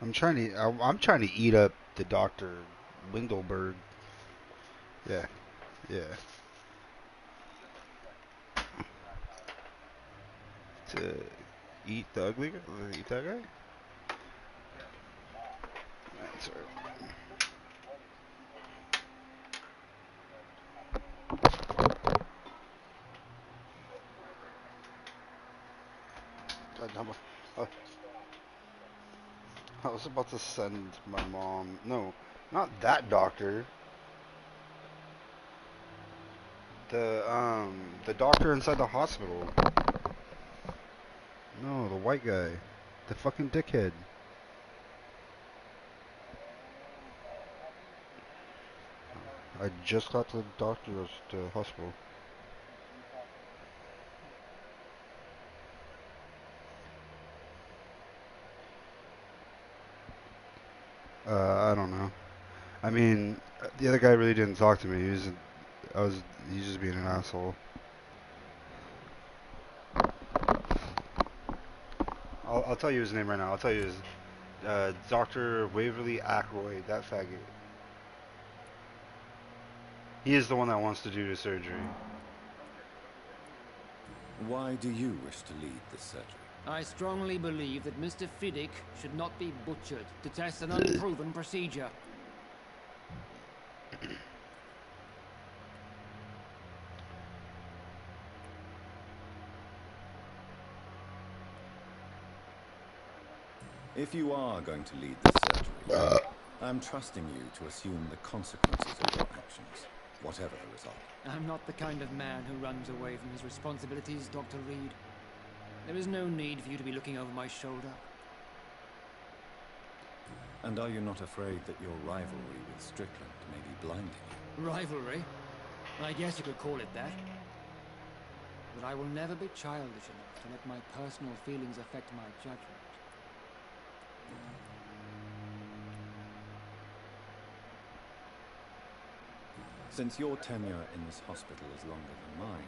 I'm trying to eat up the Doctor Windleberg. Yeah, yeah. To eat the ugly guy? Eat that guy? That's right. I, I was about to send my mom. No, not that doctor. The doctor inside the hospital. No, the white guy. The fucking dickhead. I just got to the doctor's the hospital. I don't know. I mean, the other guy really didn't talk to me. I was, he's just being an asshole. I'll tell you his name right now. I'll tell you his, Dr. Waverly Ackroyd, that faggot. He is the one that wants to do the surgery. Why do you wish to lead this surgery? I strongly believe that Mr. Fiddick should not be butchered to test an unproven procedure. If you are going to lead this surgery, I'm trusting you to assume the consequences of your actions, whatever the result. I'm not the kind of man who runs away from his responsibilities, Dr. Reed. There is no need for you to be looking over my shoulder. And are you not afraid that your rivalry with Strickland may be blinding you? Rivalry? I guess you could call it that. But I will never be childish enough to let my personal feelings affect my judgment. Since your tenure in this hospital is longer than mine,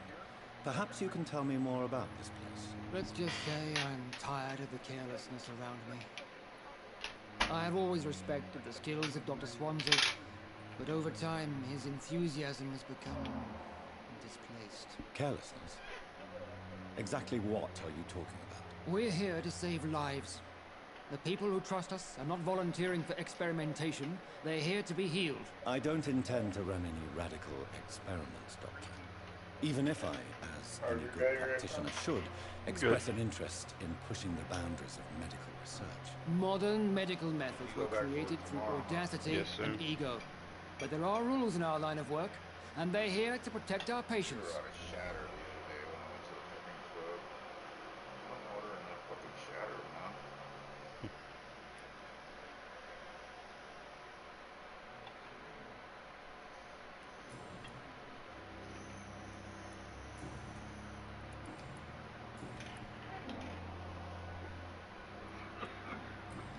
perhaps you can tell me more about this place. Let's just say I'm tired of the carelessness around me. I have always respected the skills of Dr. Swansea, but over time his enthusiasm has become displaced. Carelessness? Exactly what are you talking about? We're here to save lives. The people who trust us are not volunteering for experimentation. They're here to be healed. I don't intend to run any radical experiments, Doctor. Even if I, as any good practitioner should, express an interest in pushing the boundaries of medical research. Modern medical methods were created through audacity and ego. But there are rules in our line of work, and they're here to protect our patients.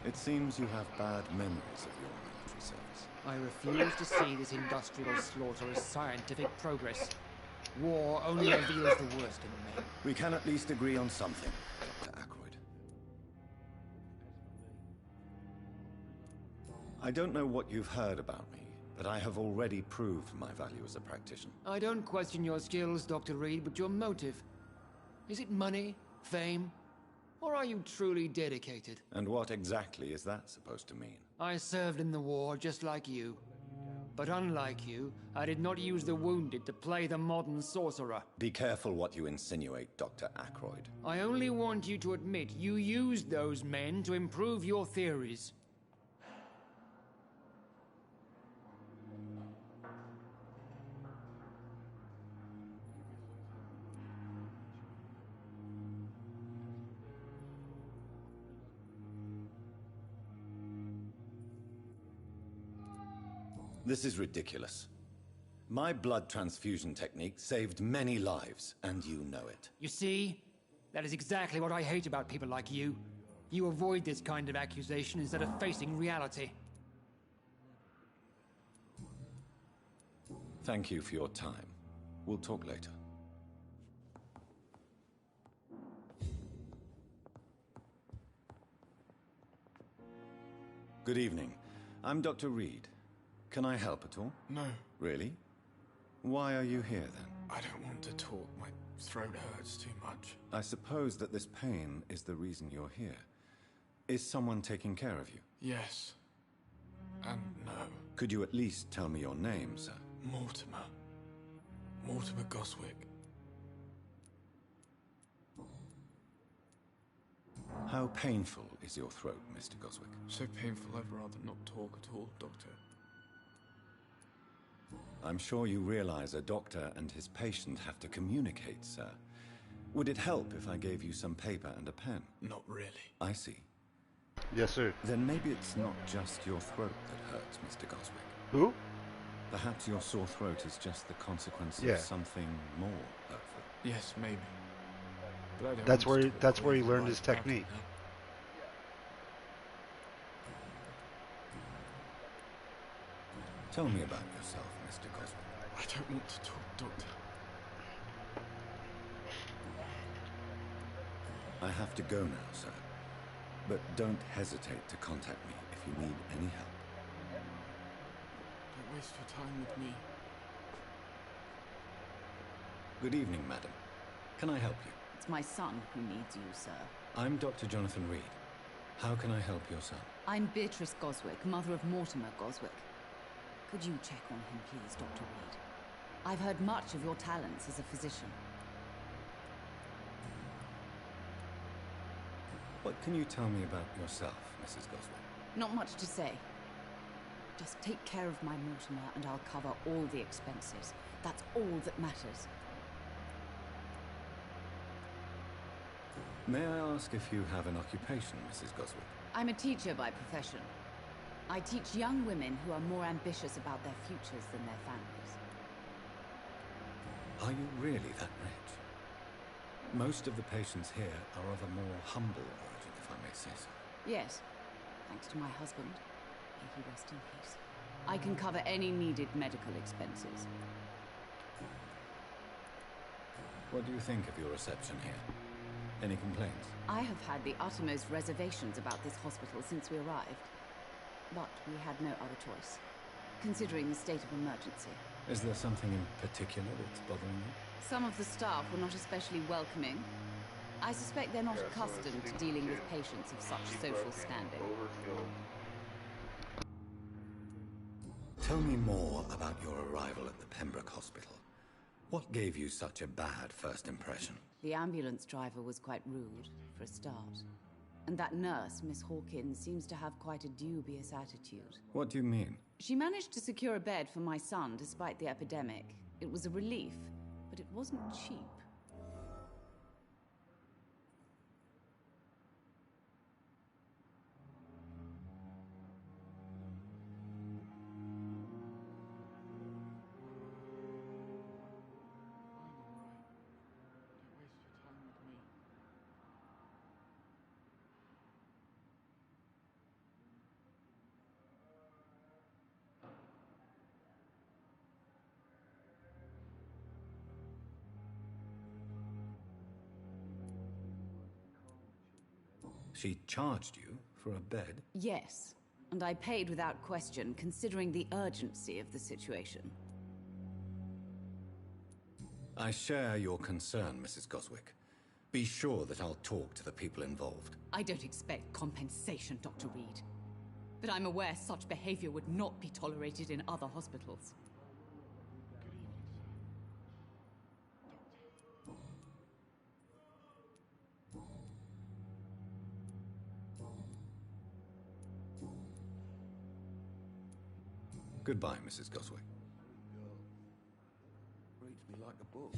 It seems you have bad memories of your military service. I refuse to see this industrial slaughter as scientific progress. War only reveals the worst in men. We can at least agree on something, Dr. Ackroyd. I don't know what you've heard about me, but I have already proved my value as a practitioner. I don't question your skills, Dr. Reed, but your motive. Is it money, fame, or are you truly dedicated? And what exactly is that supposed to mean? I served in the war just like you. But unlike you, I did not use the wounded to play the modern sorcerer. Be careful what you insinuate, Dr. Ackroyd. I only want you to admit you used those men to improve your theories. This is ridiculous. My blood transfusion technique saved many lives, and you know it. You see? That is exactly what I hate about people like you. You avoid this kind of accusation instead of facing reality. Thank you for your time. We'll talk later. Good evening. I'm Dr. Reed. Can I help at all? No, Really? Why are you here then? I don't want to talk. My throat hurts too much. I suppose that this pain is the reason you're here. Is someone taking care of you? Yes. And no. Could you at least tell me your name, sir? Mortimer. Mortimer Goswick. How painful is your throat, Mr. Goswick? So painful I'd rather not talk at all, Doctor. I'm sure you realize a doctor and his patient have to communicate, sir. Would it help if I gave you some paper and a pen? Not really. I see. Yes, sir. Then maybe it's not just your throat that hurts, Mr. Goswick. Who? Perhaps your sore throat is just the consequence Yeah. of something more hurtful. Yes, maybe. But I don't That's want to where talk that's or where he even learned write his about it technique. now. Tell me about yourself, Mr. Goswick. I don't want to talk, Doctor. I have to go now, sir. But don't hesitate to contact me if you need any help. Don't waste your time with me. Good evening, madam. Can I help you? It's my son who needs you, sir. I'm Dr. Jonathan Reed. How can I help your son? I'm Beatrice Goswick, mother of Mortimer Goswick. Could you check on him, please, Dr. Reed? I've heard much of your talents as a physician. What can you tell me about yourself, Mrs. Goswick? Not much to say. Just take care of my Mortimer and I'll cover all the expenses. That's all that matters. May I ask if you have an occupation, Mrs. Goswick? I'm a teacher by profession. I teach young women who are more ambitious about their futures than their families. Are you really that rich? Most of the patients here are of a more humble origin, if I may say so. Yes, thanks to my husband. May he rest in peace. I can cover any needed medical expenses. What do you think of your reception here? Any complaints? I have had the uttermost reservations about this hospital since we arrived. But we had no other choice, considering the state of emergency. Is there something in particular that's bothering you? Some of the staff were not especially welcoming. I suspect they're not accustomed to dealing with patients of such social standing. Tell me more about your arrival at the Pembroke Hospital. What gave you such a bad first impression? The ambulance driver was quite rude, for a start. And that nurse, Miss Hawkins, seems to have quite a dubious attitude. What do you mean? She managed to secure a bed for my son despite the epidemic. It was a relief, but it wasn't cheap. She charged you for a bed? Yes, and I paid without question, considering the urgency of the situation. I share your concern, Mrs. Goswick. Be sure that I'll talk to the people involved. I don't expect compensation, Dr. Reed. But I'm aware such behavior would not be tolerated in other hospitals. Goodbye, Mrs. Goswick. Reads me like a book.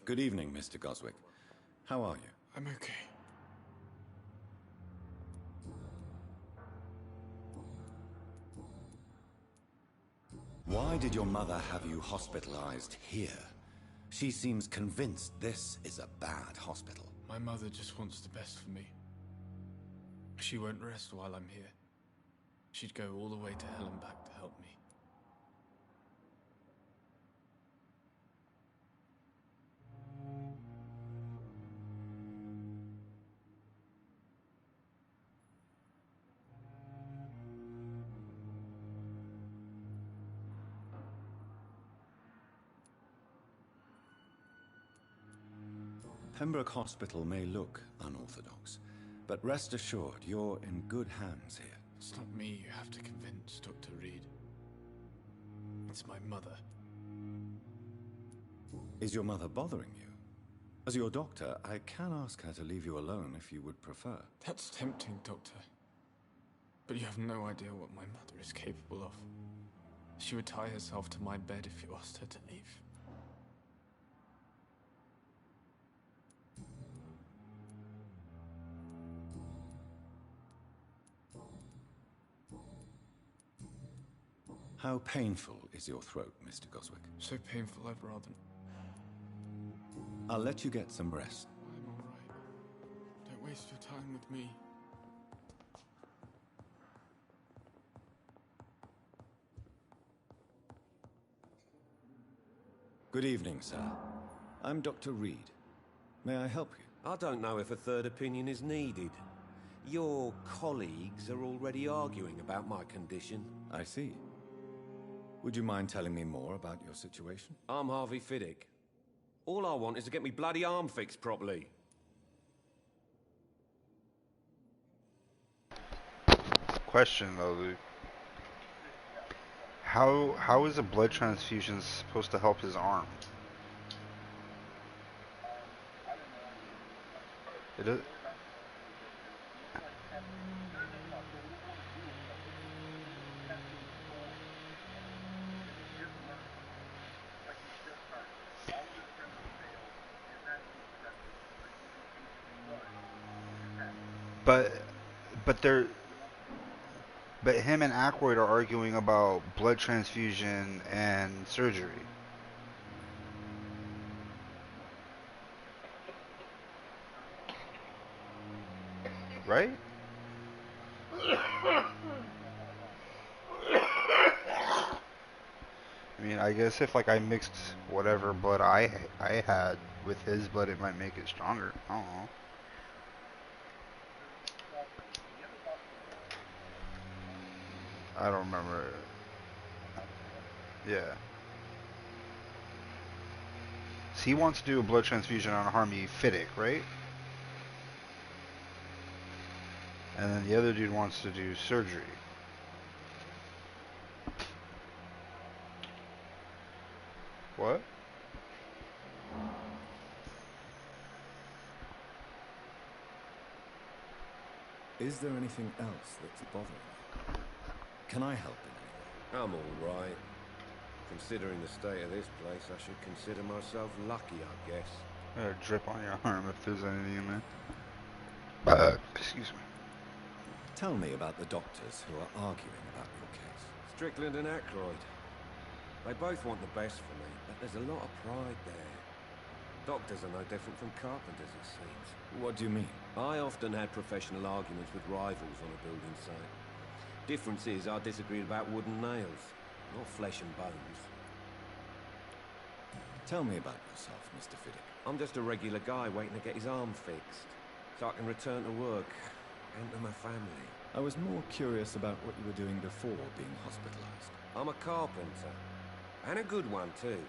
Good evening, Mr. Goswick. How are you? I'm okay. Why did your mother have you hospitalized here? She seems convinced this is a bad hospital. My mother just wants the best for me. She won't rest while I'm here. She'd go all the way to hell and back to help me. Pembroke Hospital may look unorthodox, but rest assured you're in good hands here. It's not me you have to convince, Dr. Reed. It's my mother. Is your mother bothering you? As your doctor, I can ask her to leave you alone if you would prefer. That's tempting, Doctor. But you have no idea what my mother is capable of. She would tie herself to my bed if you asked her to leave. How painful is your throat, Mr. Goswick? So painful, I'd rather... I'll let you get some rest. I'm all right. Don't waste your time with me. Good evening, sir. I'm Dr. Reed. May I help you? I don't know if a third opinion is needed. Your colleagues are already arguing about my condition. I see. Would you mind telling me more about your situation? I'm Harvey Fiddick. All I want is to get me bloody arm fixed properly. Question though, Luke. How is a blood transfusion supposed to help his arm? It is. But they're but him and Aykroyd are arguing about blood transfusion and surgery. Right? I mean, I guess if like I mixed whatever blood I had with his blood, it might make it stronger. I don't know. I don't remember. Yeah. So he wants to do a blood transfusion on Harvey Fiddick, right? And then the other dude wants to do surgery. What? Is there anything else that's bothering you? Can I help in any way? I'm all right. Considering the state of this place, I should consider myself lucky, I guess. A drip on your arm if there's anything in there. Excuse me. Tell me about the doctors who are arguing about your case. Strickland and Aykroyd. They both want the best for me, but there's a lot of pride there. Doctors are no different from carpenters, it seems. What do you mean? I often had professional arguments with rivals on a building site. Difference is I disagreed about wooden nails, not flesh and bones. Tell me about yourself, Mr. Fiddick. I'm just a regular guy waiting to get his arm fixed, so I can return to work and to my family. I was more curious about what you were doing before being hospitalized. I'm a carpenter, and a good one too.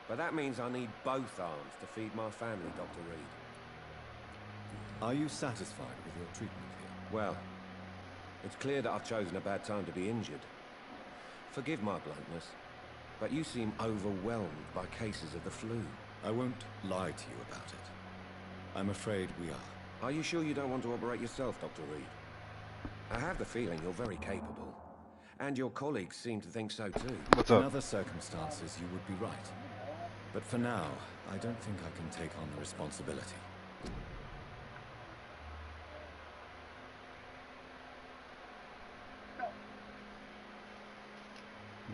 But that means I need both arms to feed my family, Dr. Reed. Are you satisfied with your treatment here? Well, it's clear that I've chosen a bad time to be injured. Forgive my bluntness, but you seem overwhelmed by cases of the flu. I won't lie to you about it. I'm afraid we are. Are you sure you don't want to operate yourself, Dr. Reed? I have the feeling you're very capable, and your colleagues seem to think so too. What's In up? other circumstances, you would be right. But for now, I don't think I can take on the responsibility.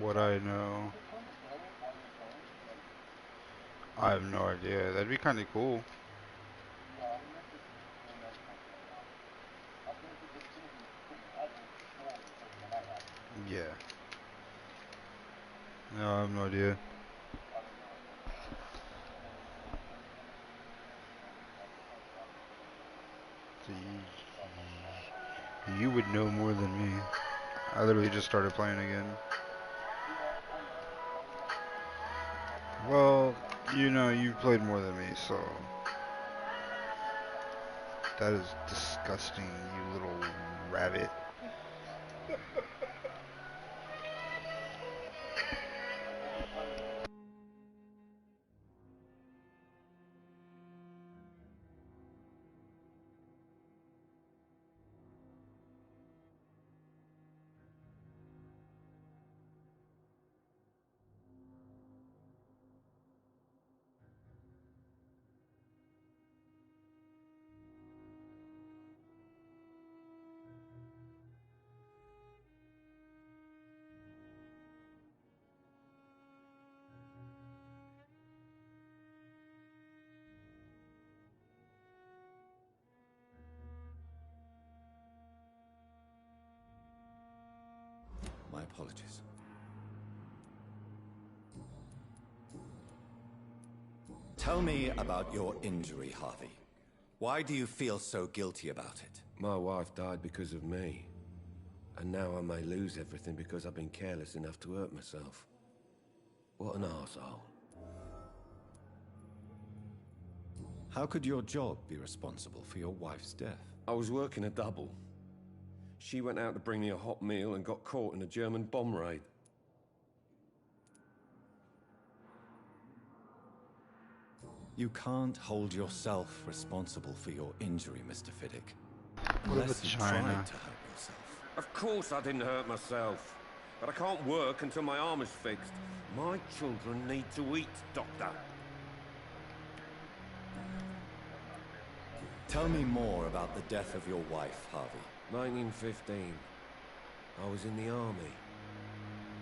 What I know. I have no idea. That'd be kind of cool. Yeah. No, I have no idea. So you would know more than me. I literally just started playing again. Well, you know, you've played more than me, so That is disgusting, you little rabbit. My apologies. Tell me about your injury, Harvey. Why do you feel so guilty about it? My wife died because of me. And now I may lose everything because I've been careless enough to hurt myself. What an arsehole. How could your job be responsible for your wife's death? I was working a double. She went out to bring me a hot meal and got caught in a German bomb raid. You can't hold yourself responsible for your injury, Mr. Fiddick. What a Unless you vagina. tried to hurt yourself. Of course I didn't hurt myself. But I can't work until my arm is fixed. My children need to eat, Doctor. Tell me more about the death of your wife, Harvey. 1915. I was in the army.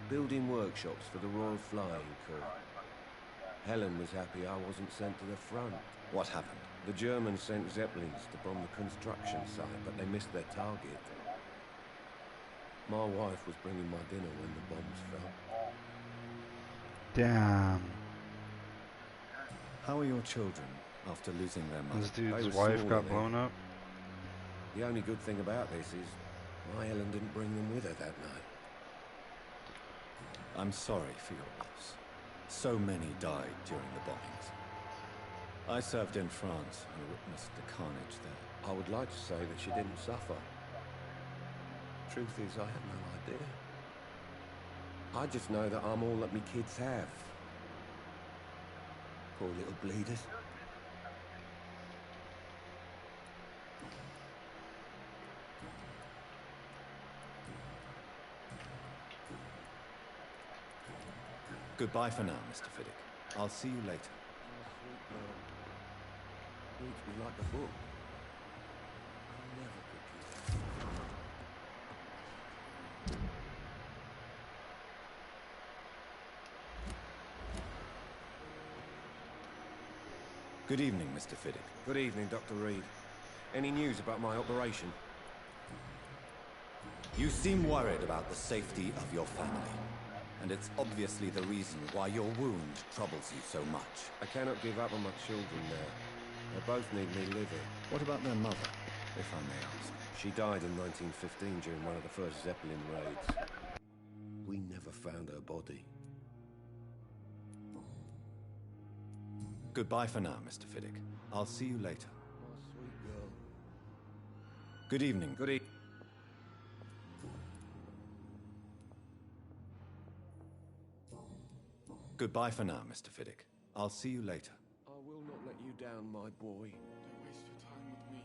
Building workshops for the Royal Flying Corps. Helen was happy I wasn't sent to the front. What happened? The Germans sent Zeppelins to bomb the construction site, but they missed their target. My wife was bringing my dinner when the bombs fell. Damn. How are your children after losing their mother? This They dude's were wife smaller got then. blown up. The only good thing about this is my Helen didn't bring them with her that night. I'm sorry for your loss. So many died during the bombings. I served in France and witnessed the carnage there. I would like to say that she didn't suffer. Truth is, I have no idea. I just know that I'm all that me kids have. Poor little bleeders. Goodbye for now, Mr. Fiddick. I'll see you later. Sweet girl. Reads me like a book. I never could keep it. Good evening, Mr. Fiddick. Good evening, Dr. Reed. Any news about my operation? You seem worried about the safety of your family. And it's obviously the reason why your wound troubles you so much. I cannot give up on my children now. They both need me living. What about their mother, if I may ask? She died in 1915 during one of the first Zeppelin raids. We never found her body. Goodbye for now, Mr. Fiddick. I'll see you later. My sweet girl. Good evening. Good evening. Goodbye for now, Mr. Fiddick. I'll see you later. I will not let you down, my boy. Don't waste your time with me.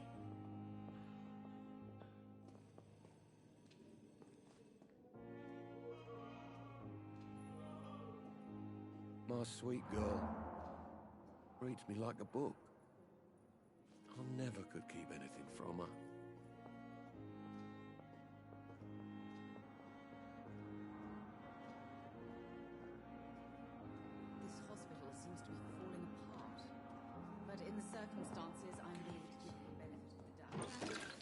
My sweet girl. Reads me like a book. I never could keep anything from her. This hospital seems to be falling apart. But in the circumstances, I'm able to give you the benefit of the doubt.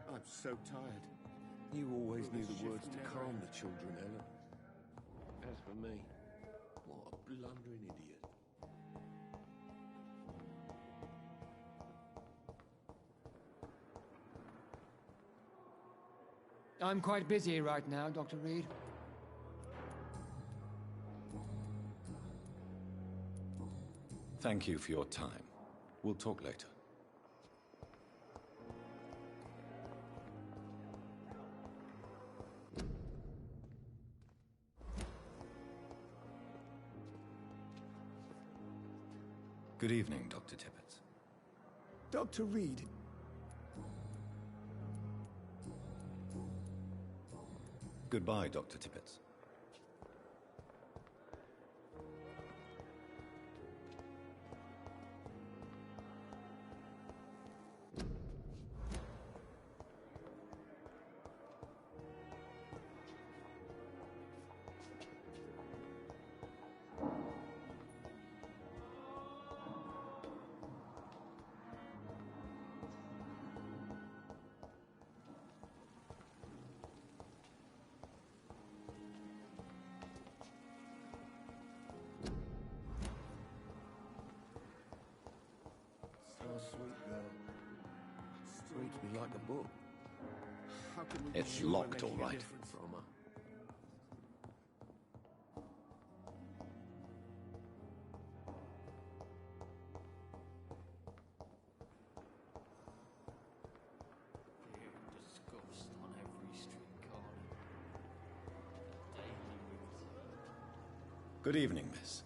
I'm so tired. You always knew the words to calm the children, Helen. As for me, what a blundering idiot. I'm quite busy right now, Dr. Reed. Thank you for your time. We'll talk later. Good evening, Dr. Tippett. Dr. Reed. Goodbye, Dr. Tippett. So sweet, girl. Reads me like a book. How can we be It's sure we're locked, making all a right. difference? From her. Being discussed on every street corner. Daily routine. Good evening, miss.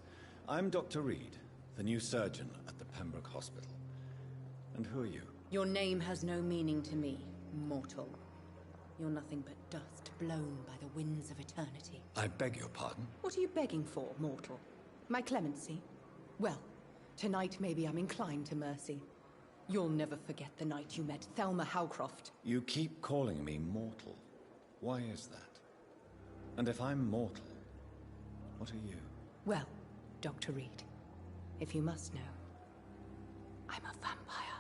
I'm Dr. Reed, the new surgeon at the Pembroke Hospital. And who are you? Your name has no meaning to me, mortal. You're nothing but dust blown by the winds of eternity. I beg your pardon? What are you begging for, mortal? My clemency? Well, tonight maybe I'm inclined to mercy. You'll never forget the night you met Thelma Howcroft. You keep calling me mortal. Why is that? And if I'm mortal, what are you? Well, Dr. Reed, if you must know, I'm a vampire.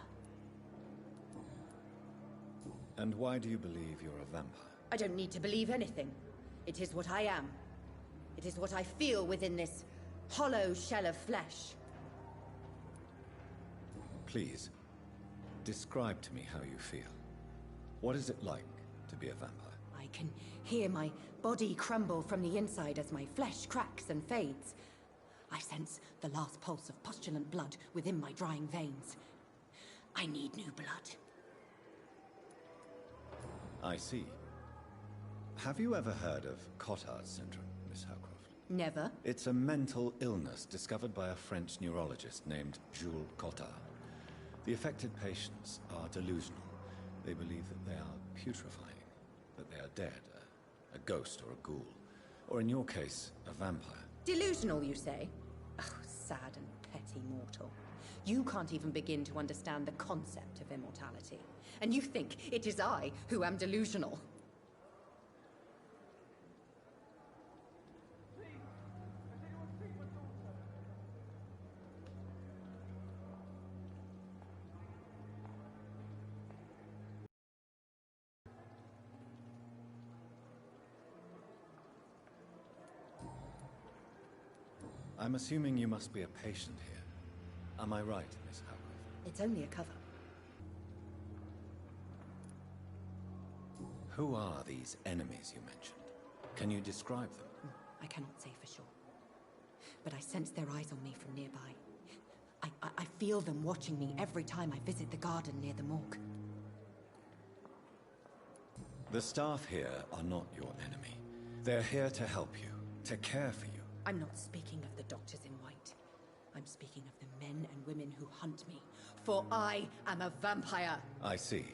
And why do you believe you're a vampire? I don't need to believe anything. It is what I am. It is what I feel within this hollow shell of flesh. Please, describe to me how you feel. What is it like to be a vampire? I can hear my body crumble from the inside as my flesh cracks and fades. I sense the last pulse of postulant blood within my drying veins. I need new blood. I see. Have you ever heard of Cotard's syndrome, Miss Howcroft? Never? It's a mental illness discovered by a French neurologist named Jules Cotard. The affected patients are delusional. They believe that they are putrefying, that they are dead, a ghost or a ghoul, or in your case, a vampire. Delusional, you say? Oh, sad and petty mortal. You can't even begin to understand the concept of immortality. And you think it is I who am delusional. I'm assuming you must be a patient here. Am I right, Miss Howcroft? It's only a cover. Who are these enemies you mentioned? Can you describe them? I cannot say for sure. But I sense their eyes on me from nearby. I feel them watching me every time I visit the garden near the morgue. The staff here are not your enemy. They're here to help you, to care for you. I'm not speaking of the doctors in white. I'm speaking of the men and women who hunt me. For I am a vampire. I see.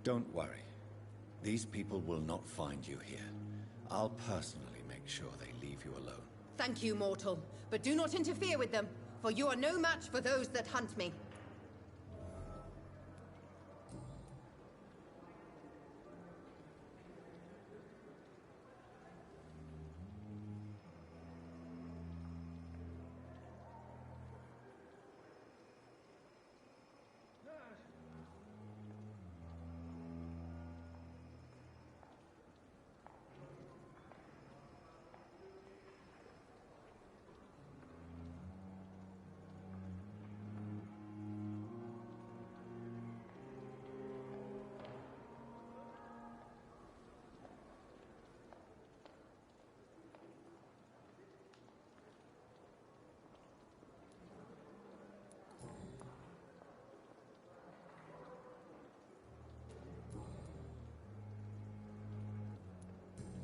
Don't worry. These people will not find you here. I'll personally make sure they leave you alone. Thank you, mortal. But do not interfere with them, for you are no match for those that hunt me.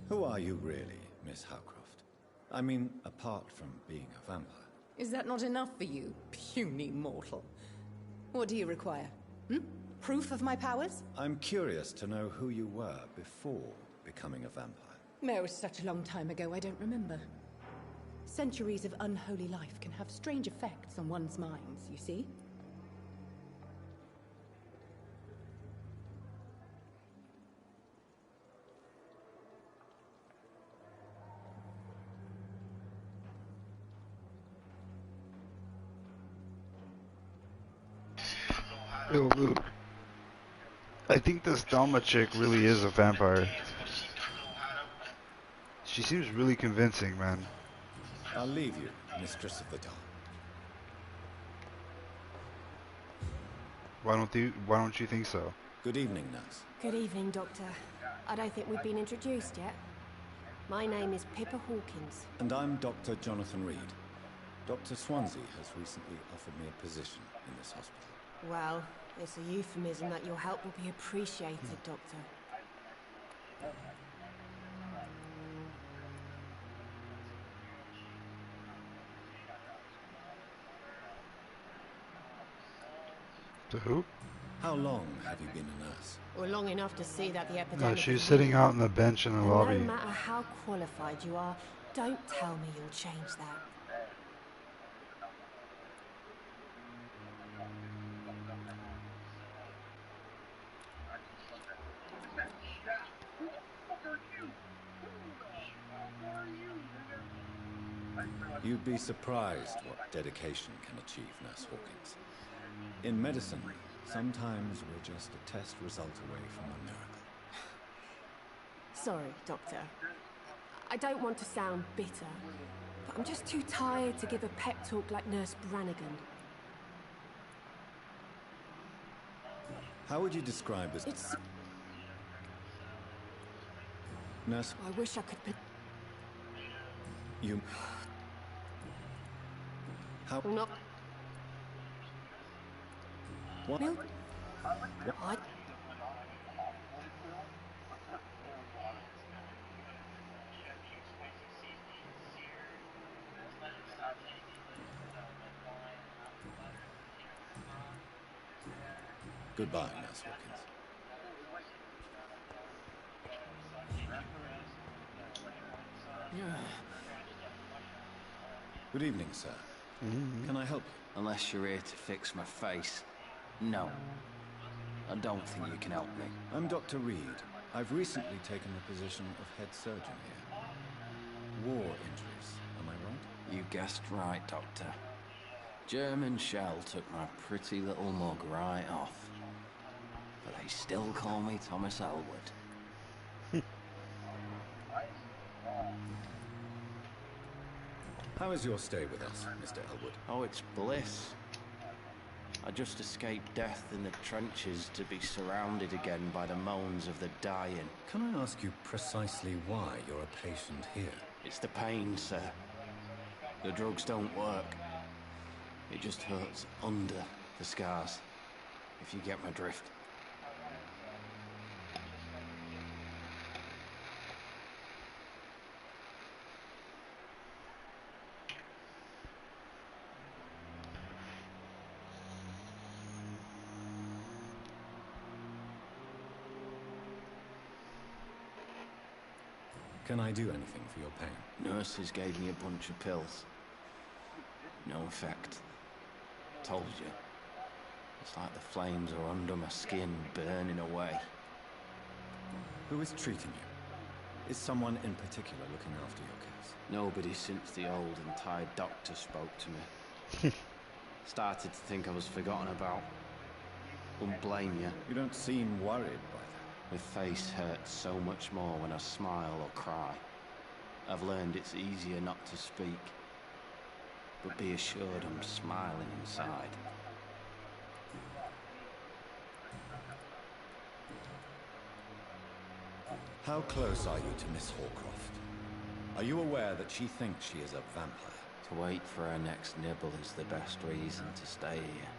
Who are you really, Miss Howcroft? I mean, apart from being a vampire. Is that not enough for you, puny mortal? What do you require? Proof of my powers? I'm curious to know who you were before becoming a vampire. It was such a long time ago, I don't remember. Centuries of unholy life can have strange effects on one's minds, you see? Yo, Luke, I think this Dama chick really is a vampire. She seems really convincing, man. I'll leave you, Mistress of the Dark. Why don't you think so? Good evening, nurse. Good evening, Doctor. I don't think we've been introduced yet. My name is Pippa Hawkins. And I'm Dr. Jonathan Reed. Dr. Swansea has recently offered me a position in this hospital. Well, it's a euphemism that your help will be appreciated, Doctor. To who? How long have you been a nurse? Well, long enough to see that the No, epidemic... she was sitting out on the bench in the And lobby. no matter how qualified you are, don't tell me you'll change that. You'd be surprised what dedication can achieve, Nurse Hawkins. In medicine, sometimes we're just a test result away from a miracle. Sorry, Doctor. I don't want to sound bitter, but I'm just too tired to give a pep talk like Nurse Brannigan. How would you describe this? It's... Nurse, I wish I could be... you... How... Not... What? No. I... Goodbye, Nurse Hawkins. Good evening, sir. Can I help you? Unless you're here to fix my face. No. I don't think you can help me. I'm Dr. Reed. I've recently taken the position of head surgeon here. War injuries, am I right? You guessed right, Doctor. German shell took my pretty little mug right off. But they still call me Thomas Elwood. How is your stay with us, Mr. Elwood? Oh, it's bliss. I just escaped death in the trenches to be surrounded again by the moans of the dying. Can I ask you precisely why you're a patient here? It's the pain, sir. The drugs don't work. It just hurts under the scars, if you get my drift. Can I do anything for your pain? Nurses gave me a bunch of pills. No effect. Told you. It's like the flames are under my skin, burning away. Who is treating you? Is someone in particular looking after your case? Nobody since the old and tired doctor spoke to me. Started to think I was forgotten about. Wouldn't blame you. You don't seem worried by that. My face hurts so much more when I smile or cry. I've learned it's easier not to speak. But be assured I'm smiling inside. How close are you to Miss Hawcroft? Are you aware that she thinks she is a vampire? To wait for her next nibble is the best reason to stay here.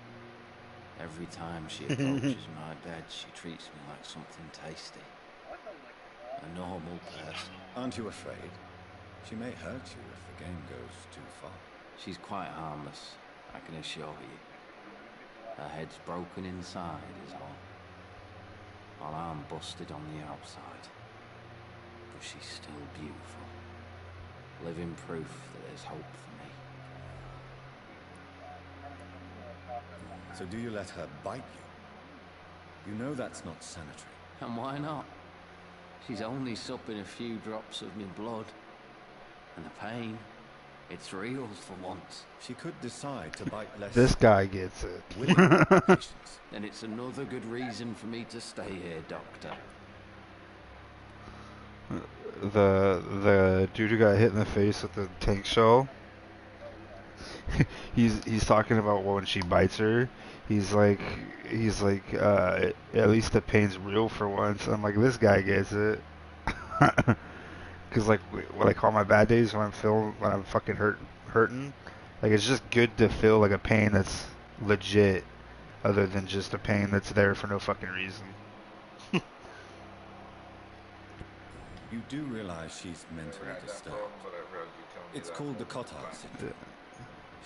Every time she approaches my bed, she treats me like something tasty. A normal person. Aren't you afraid? She may hurt you if the game goes too far. She's quite harmless, I can assure you. Her head's broken inside is all. While I'm busted on the outside. But she's still beautiful. Living proof that there's hope for me. So do you let her bite you? You know that's not sanitary. And why not? She's only supping a few drops of me blood. And the pain, it's real for once. She could decide to bite less. This guy gets it. Patience. Then it's another good reason for me to stay here, Doctor. The dude who got hit in the face with the tank shell. he's talking about when she bites her. He's like at least the pain's real for once. I'm like, this guy gets it. Cause like what I call my bad days when I'm fucking hurting, like it's just good to feel like a pain that's legit, other than just a pain that's there for no fucking reason. You do realize she's mentally disturbed. It's called the Cotard syndrome.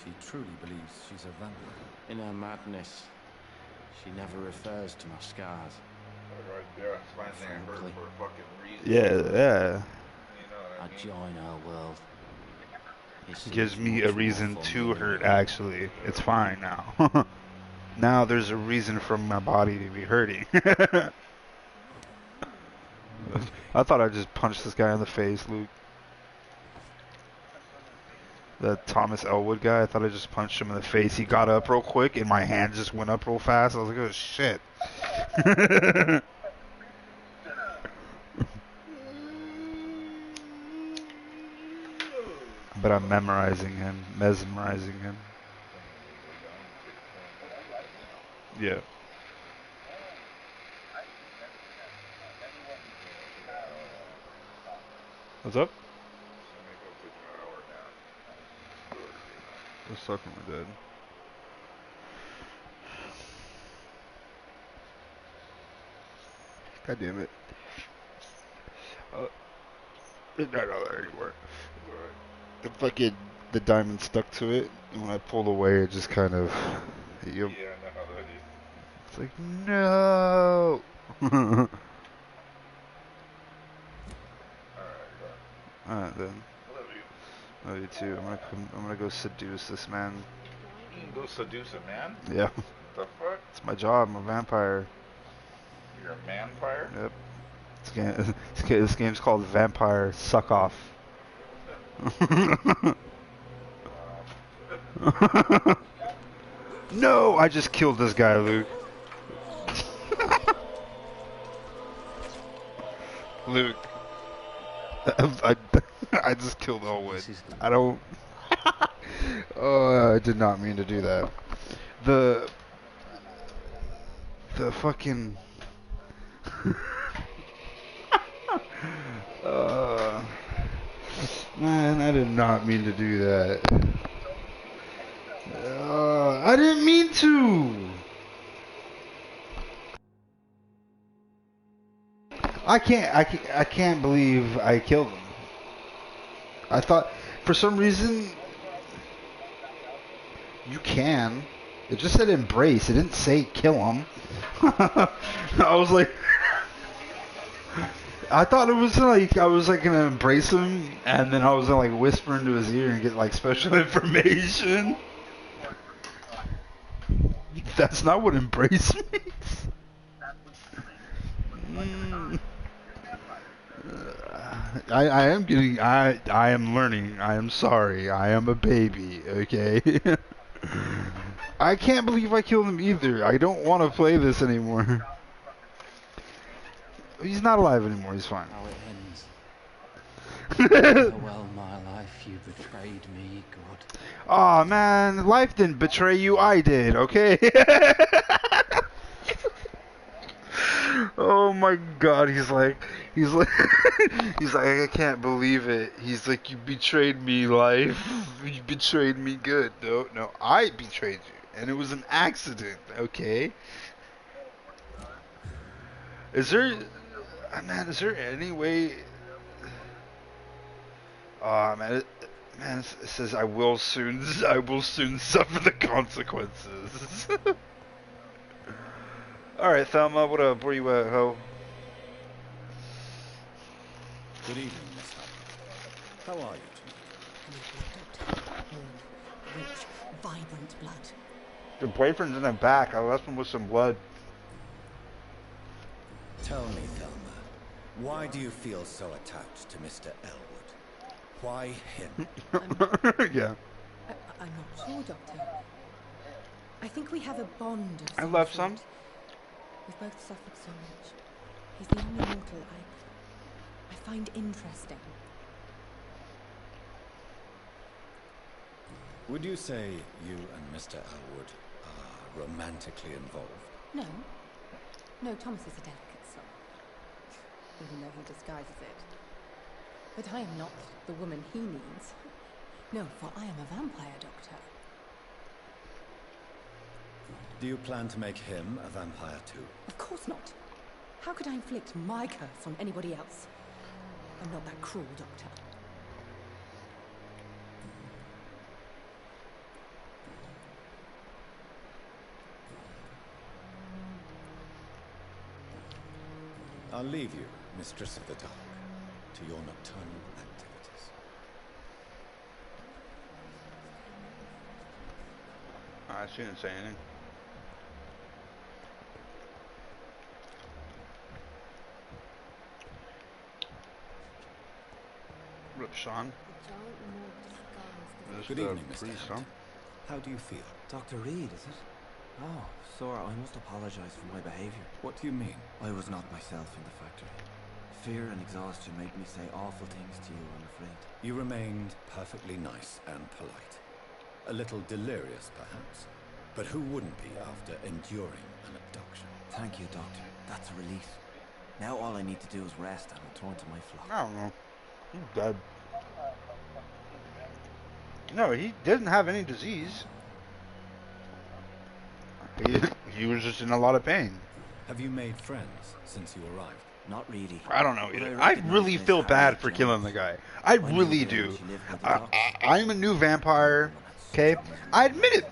She truly believes she's a vampire. In her madness, she never refers to my scars. Yeah. I join her world. It gives me a reason to hurt, actually. It's fine now. Now there's a reason for my body to be hurting. I thought I just punched this guy in the face, Luke. The Thomas Elwood guy, I thought I just punched him in the face. He got up real quick and my hand just went up real fast. I was like, oh shit. But I'm mesmerizing him. Yeah. What's up? What's talking with my dad? God damn it. It's not all there anymore. The diamond stuck to it, and when I pulled away, it just kind of... Yeah, I know how that is. It's like, no! Alright then. Love you too. I'm gonna go seduce this man. You can go seduce a man? Yeah. The fuck? It's my job. I'm a vampire. You're a manfire? Yep. This game's called Vampire SuckOff. No! I just killed this guy, Luke. Luke. I just killed Elwood. I don't... Oh, I did not mean to do that. The fucking... Man, I did not mean to do that. I didn't mean to! I can't believe I killed him. I thought, for some reason, you can. It just said embrace. It didn't say kill him. I was like, I thought it was like I was like gonna embrace him, and then I was gonna like whisper into his ear and get like special information. That's not what embrace means. I am getting, I am learning. I am sorry. I am a baby, okay? I can't believe I killed him either. I don't want to play this anymore. He's not alive anymore. He's fine. How it ends. Well, my life, you betrayed me, God. Aw, man. Life didn't betray you. I did, okay? Oh my God, he's like, he's like, I can't believe it. He's like, you betrayed me, life. You betrayed me, good. No, I betrayed you, and it was an accident. Okay. Is there any way? Man, Man, it says I will soon suffer the consequences. Alright, Thelma, what up? Where you at, ho? Good evening, Miss Hutton. How are you tonight? New blood, Doctor. Warm, rich, vibrant blood. The boyfriend's in the back. I left him with some blood. Tell me, Thelma, why do you feel so attached to Mr. Elwood? Why him? Yeah. I'm not sure, Doctor. I think we have a bond of I some love sort. some. We've both suffered so much. He's the only mortal I find interesting. Would you say you and Mr. Elwood are romantically involved? No. No, Thomas is a delicate soul. Even though he disguises it. But I am not the woman he needs. No, for I am a vampire, Doctor. Do you plan to make him a vampire too? Of course not. How could I inflict my curse on anybody else? I'm not that cruel, Doctor. I'll leave you, Mistress of the Dark, to your nocturnal activities. I shouldn't say anything. What up, Sean? Good evening, Mr. Hampton. How do you feel? Dr. Reed, is it? Oh, sir, I must apologize for my behavior. What do you mean? I was not myself in the factory. Fear and exhaustion made me say awful things to you, I'm afraid. You remained perfectly nice and polite. A little delirious, perhaps. But who wouldn't be after enduring an abduction? Thank you, Doctor. That's a relief. Now all I need to do is rest and return to my flock. I don't know. He's dead. No, he didn't have any disease. He was just in a lot of pain. Have you made friends since you arrived? Not really. I don't know either. I really feel bad for killing the guy. I really do. I'm a new vampire, okay? I admit it.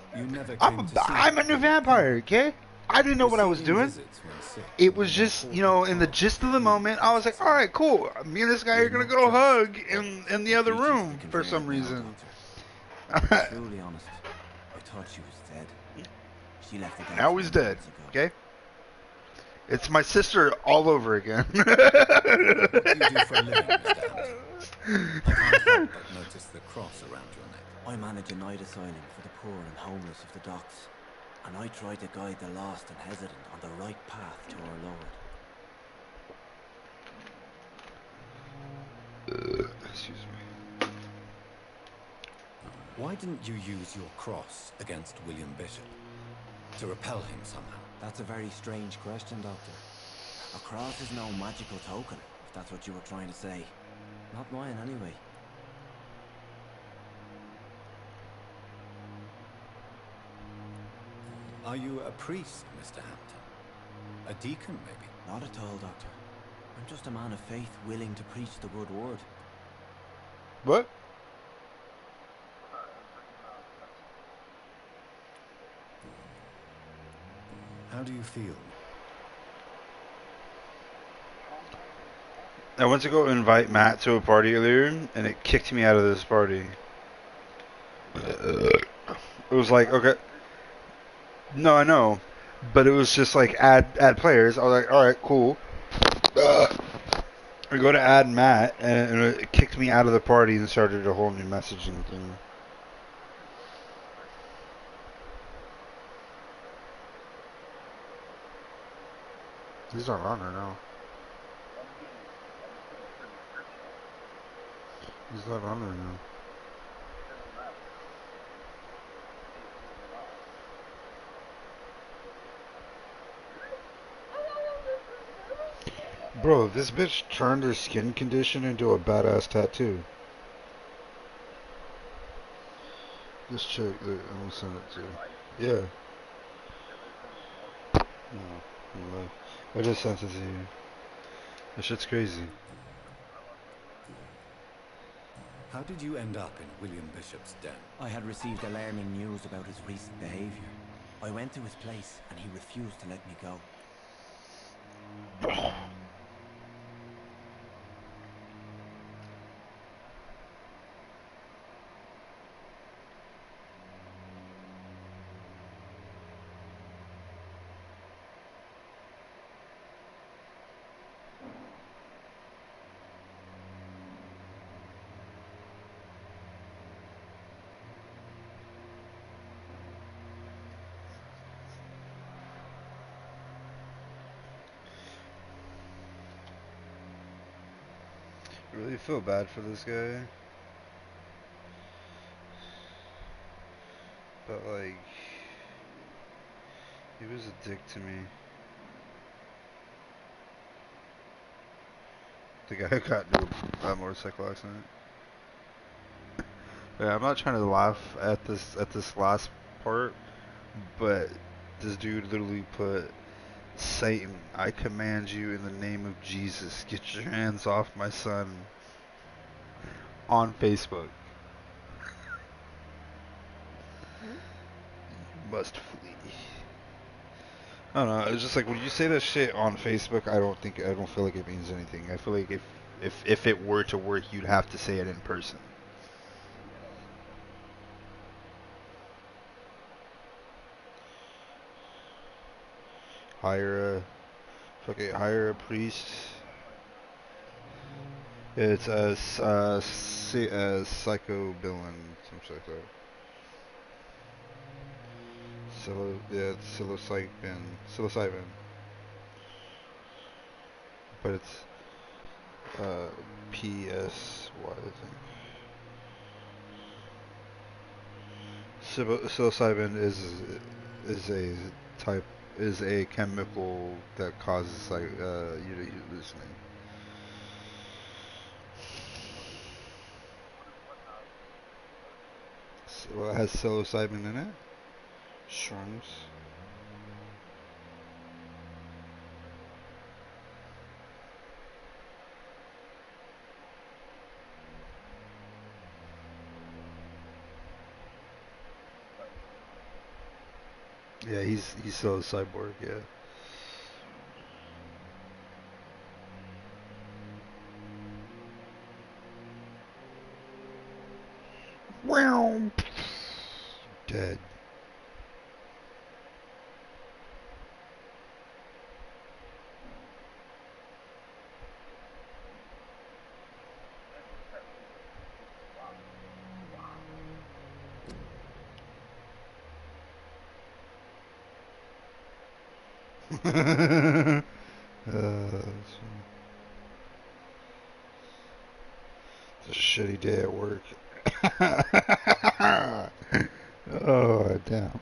I'm a new vampire, okay? I didn't know what I was doing. It was just, you know, in the gist of the moment, I was like, all right, cool. Me and this guy are going to go hug in the other room for some reason. Truly honest. I thought she was dead. She left the Now he's dead, okay? It's my sister all over again. What do you do for a living, Mr. Hampton? I can't help but notice the cross around your neck. I manage a night asylum for the poor and homeless of the docks. And I try to guide the lost and hesitant on the right path to our Lord. Excuse me. Why didn't you use your cross against William Bishop? To repel him somehow? That's a very strange question, Doctor. A cross is no magical token, if that's what you were trying to say. Not mine, anyway. Are you a priest, Mr. Hampton? A deacon, maybe? Not at all, Doctor. I'm just a man of faith willing to preach the good word. What? How do you feel? I went to go invite Matt to a party earlier, and it kicked me out of this party. It was like, okay. No, I know. But it was just like, add players. I was like, alright, cool. I go to add Matt, and it kicked me out of the party and started a whole new messaging thing. He's not on right now. He's not on right now. Bro, this bitch turned her skin condition into a badass tattoo. This chick, I'm gonna send it to you. Yeah. No. I just sent it to you. That shit's crazy. How did you end up in William Bishop's den? I had received alarming news about his recent behavior. I went to his place and he refused to let me go. I really feel bad for this guy. But like, he was a dick to me. The guy who got into a motorcycle accident. Yeah, I'm not trying to laugh at this last part, but this dude literally put, "Satan, I command you in the name of Jesus, get your hands off my son," on Facebook. You must flee. I don't know. It's just like when you say that shit on Facebook, I don't feel like it means anything. I feel like if it were to work, you'd have to say it in person. Hire a priest. It's psychobilin, some shit like that. It's psilocybin, but it's PSY, I think. Psilocybin is a type is a chemical that causes like you to hallucinate. So it has psilocybin in it. Shrooms. Yeah, he's still a cyborg. Yeah. Wow. Dead. It's a shitty day at work. Oh, damn.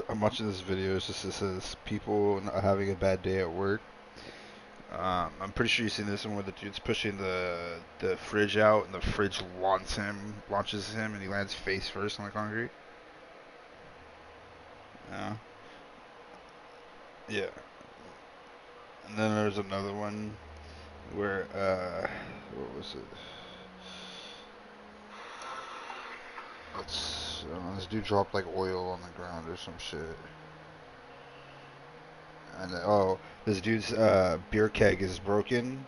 I'm watching this video. It says people not having a bad day at work. I'm pretty sure you've seen this one where the dude's pushing the fridge out and the fridge launches him, and he lands face first on the concrete. Yeah. Yeah. And then there's another one where what was it? This dude dropped like oil on the ground or some shit. And this dude's beer keg is broken,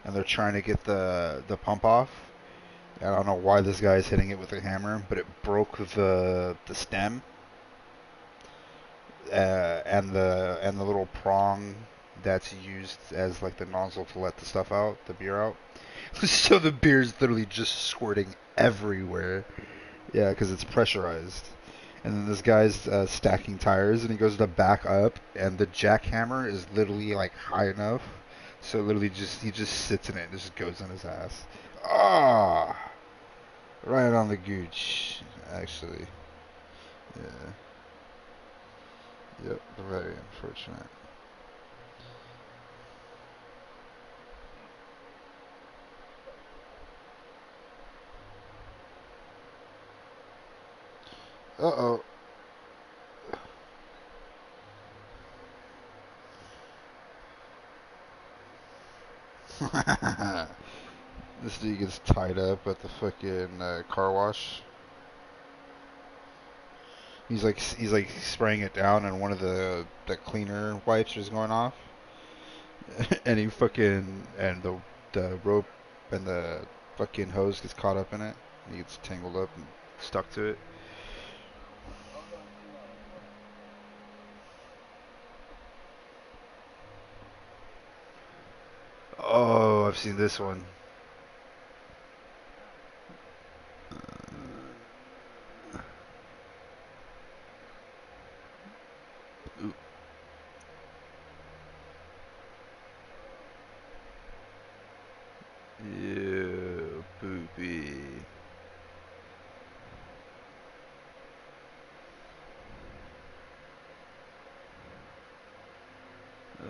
and they're trying to get the pump off. I don't know why this guy is hitting it with a hammer, but it broke the stem and the little prong that's used as like the nozzle to let the stuff out, the beer out. So the beer's literally just squirting everywhere. Yeah, because it's pressurized. And then this guy's stacking tires, and he goes to back up, and the jackhammer is literally like high enough, so literally he just sits in it and just goes on his ass. Ah, right on the gooch, actually. Yeah. Yep. Very unfortunate. Uh-oh. This dude gets tied up at the fucking car wash. He's like spraying it down, and one of the cleaner wipes is going off, and the rope and the fucking hose gets caught up in it. And he gets tangled up and stuck to it. Oh, I've seen this one. Yeah, poopy.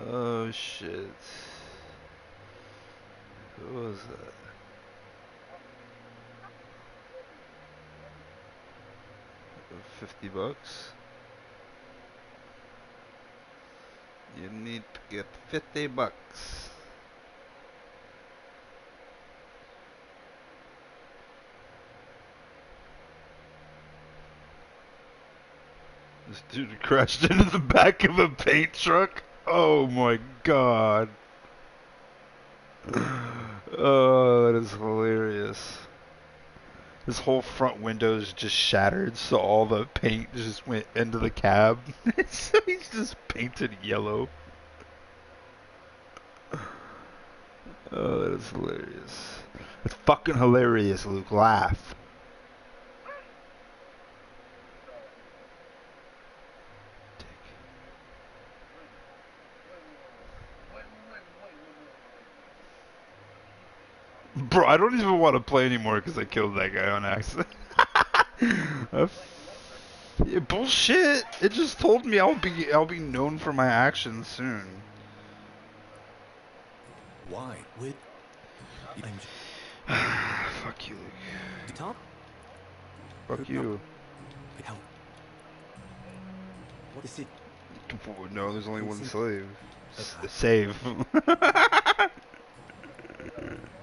Oh shit. Who was that? $50? You need to get $50. This dude crashed into the back of a paint truck. Oh my god. Oh, that is hilarious. His whole front windows just shattered, so all the paint just went into the cab. So he's just painted yellow. Oh, that is hilarious. It's fucking hilarious, Luke. Laugh. Bro, I don't even want to play anymore because I killed that guy on accident. Yeah, bullshit. It just told me I'll be known for my actions soon. Why? With... Fuck you, Luke. Tom? Fuck you. How? What is it? No, there's only one slave. Save.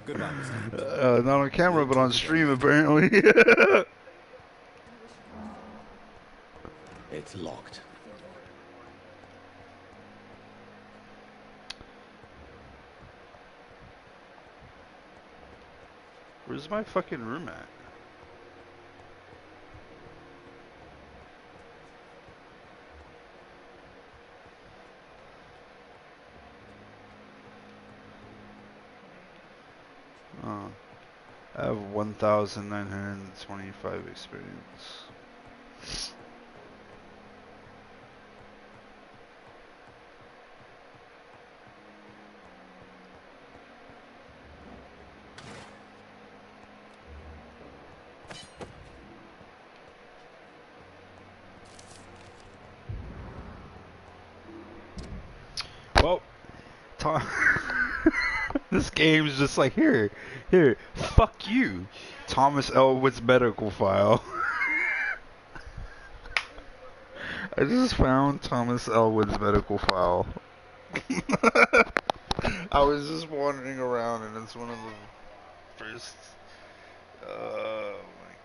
Goodbye, Mr. Not on camera, but on stream apparently. It's locked. Where's my fucking room at? Oh. I have 1,925 experience. Well, this game's just like, here, fuck you. Thomas Elwood's medical file. I just found Thomas Elwood's medical file. I was just wandering around and it's one of the first... Oh my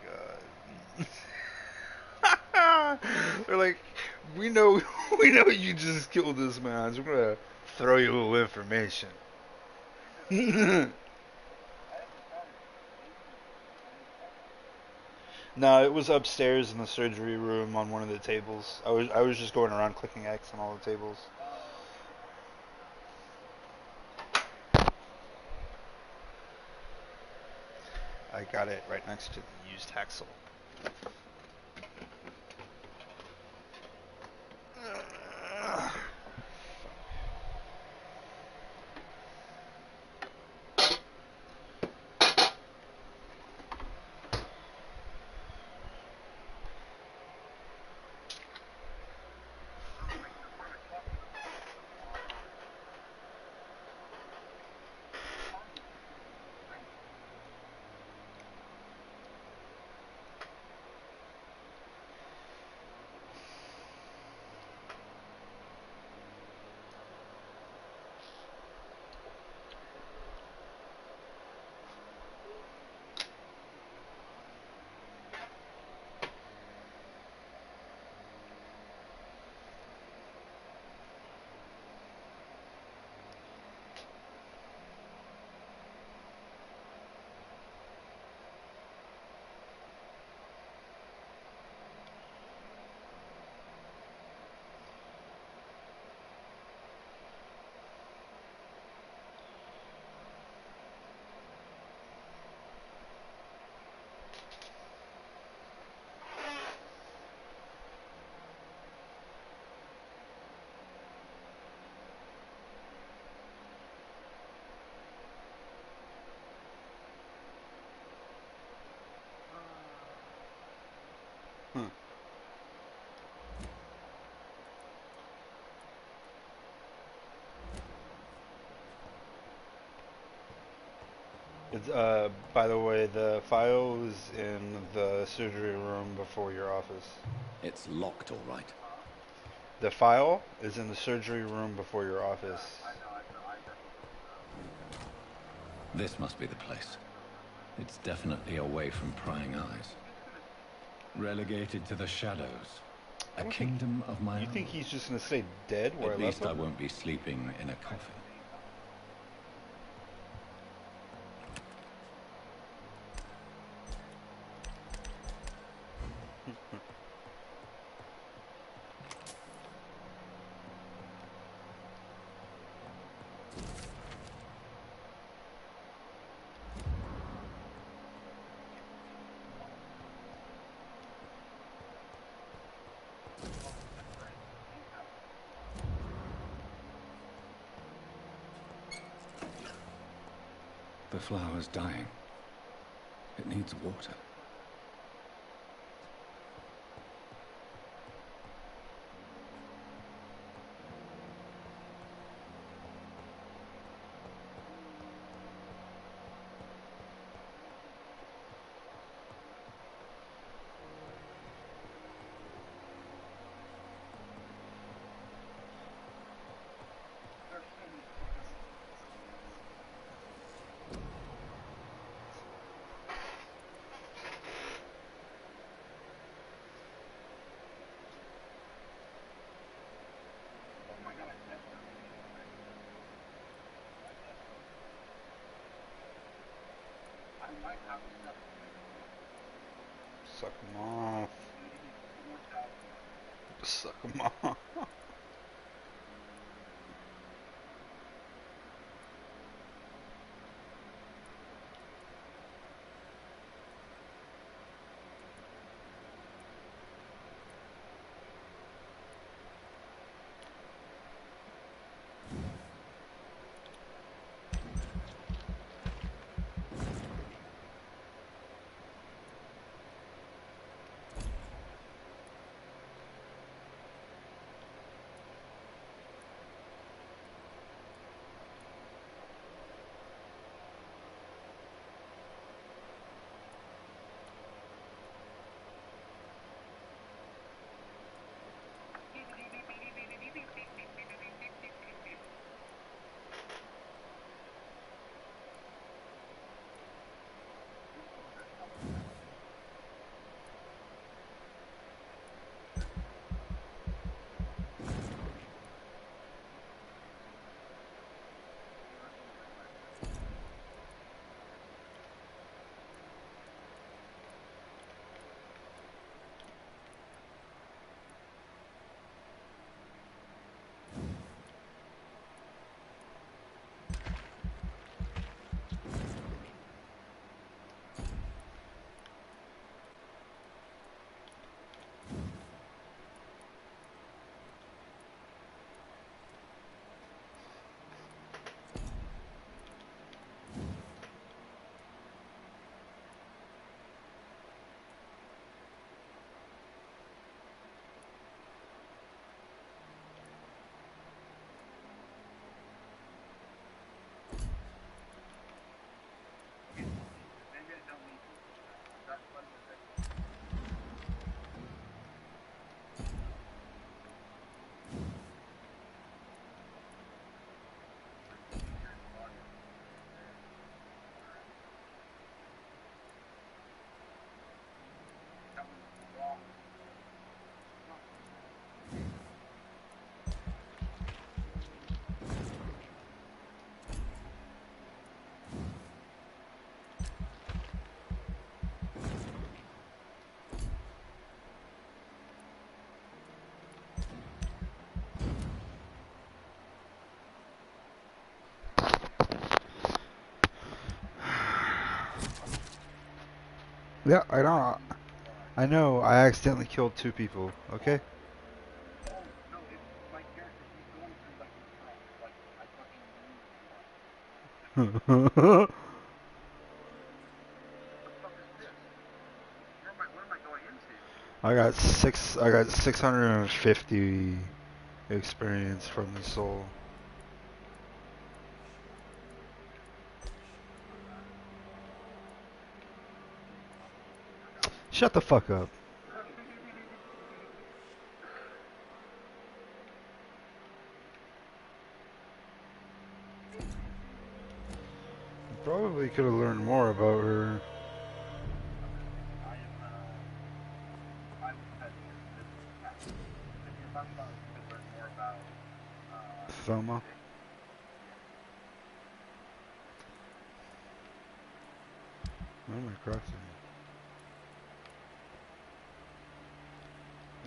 god. They're like, we know you just killed this man, so we're gonna throw you a little information. No, it was upstairs in the surgery room on one of the tables. I was just going around clicking X on all the tables. I got it right next to the used hacksaw. It's, by the way, the file is in the surgery room before your office. It's locked, all right. The file is in the surgery room before your office. This must be the place. It's definitely away from prying eyes. Relegated to the shadows. A kingdom of my own. You think he's just gonna stay dead where At I left least I him? won't be sleeping in a coffin. The flower's dying. It needs water. Suck him off. Suck him off. Yeah, I know. I know. I accidentally killed 2 people. Okay. I got 650 experience from the soul. Shut the fuck up. Probably could have learned more about her. Thelma. Where am I crafting?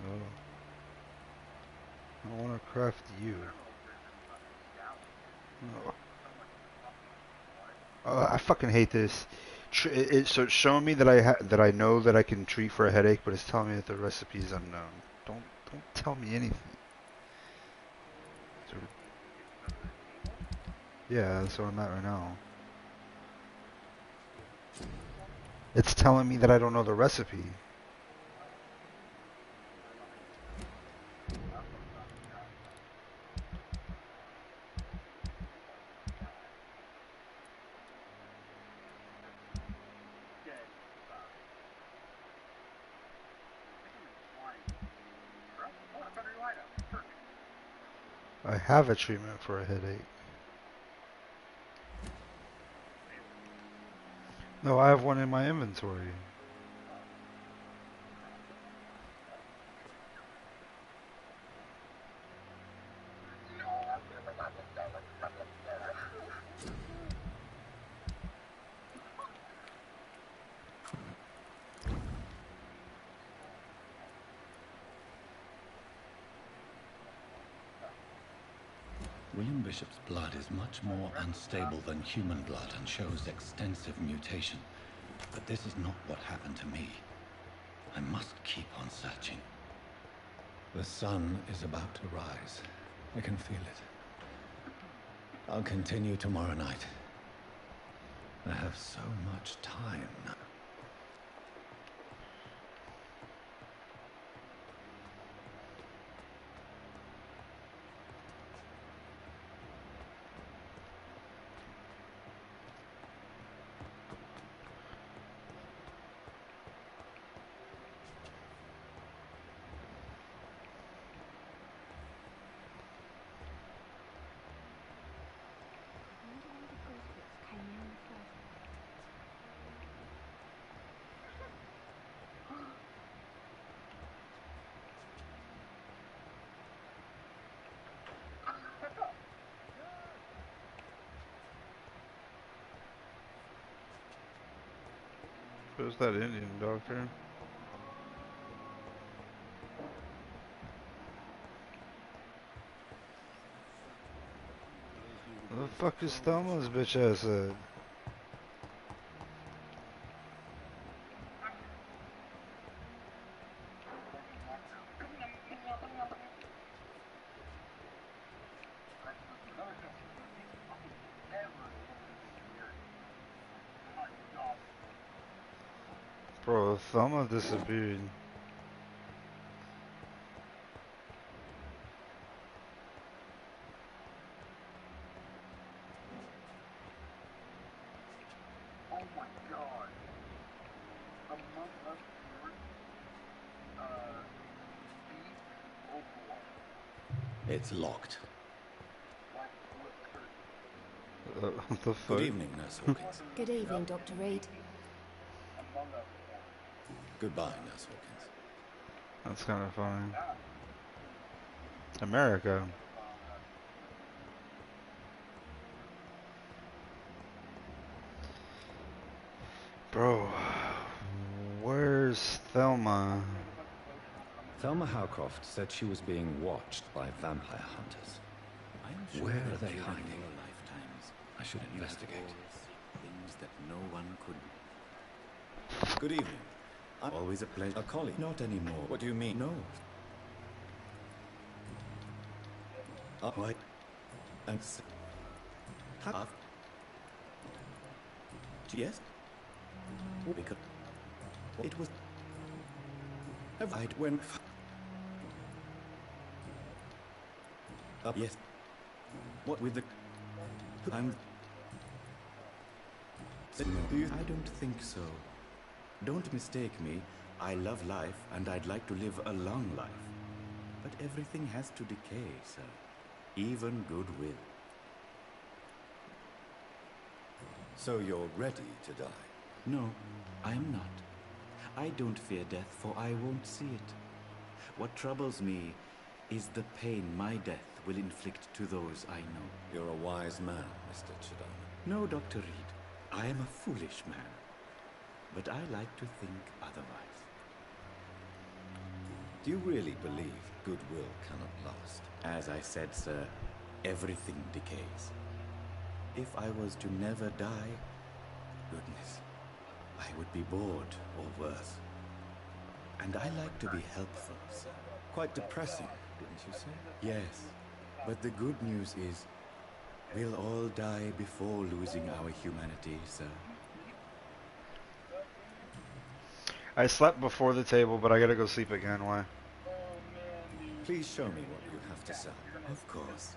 Oh. I want to craft you. Oh. I fucking hate this. So it's showing me that that I know that I can treat for a headache, but it's telling me that the recipe is unknown. Don't tell me anything. So, yeah, that's where I'm at right now. It's telling me that I don't know the recipe. I have a treatment for a headache. No, I have one in my inventory. William Bishop's blood is much more unstable than human blood and shows extensive mutation. But this is not what happened to me. I must keep on searching. The sun is about to rise. I can feel it. I'll continue tomorrow night. I have so much time now. Who's that Indian doctor? Where the fuck is Thelma's bitch ass at? Bro, Thelma disappeared. It's locked. What the fuck? Good evening, Nurse Hawkins. Good evening, Dr. Reed. Goodbye, Nurse Hawkins. That's kind of funny. America. Bro, where's Thelma? Thelma Howcroft said she was being watched by vampire hunters. Where are they hiding? I should investigate. Things that no one could. Good evening. Always a pleasure. A colleague? Not anymore. What do you mean? No. What? And yes? Because it was. I'd went. Yes. What with the? I'm. I don't think so. Don't mistake me. I love life, and I'd like to live a long life. But everything has to decay, sir. Even goodwill. So you're ready to die? No, I am not. I don't fear death, for I won't see it. What troubles me is the pain my death will inflict to those I know. You're a wise man, Mr. Chidon. No, Dr. Reed. I am a foolish man. But I like to think otherwise. Do you really believe goodwill cannot last? As I said, sir, everything decays. If I was to never die, goodness, I would be bored or worse. And I like to be helpful, sir. Quite depressing, didn't you say? Yes, but the good news is we'll all die before losing our humanity, sir. I slept before the table, but I gotta go sleep again. Why? Please show me what you have to sell. Of course.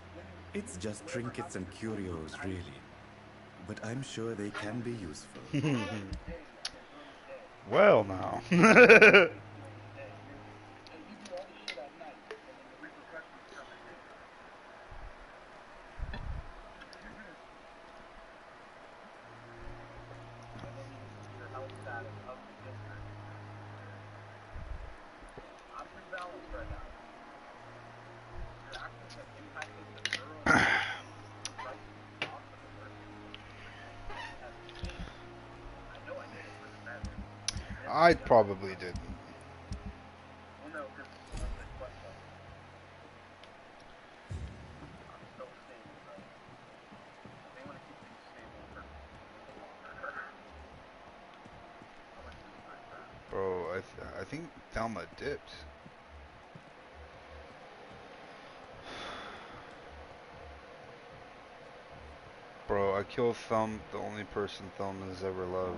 It's just trinkets and curios, really. But I'm sure they can be useful. Well, now. I probably didn't. Bro, I think Thelma dipped. Bro, I killed Thumb, the only person Thelma has ever loved.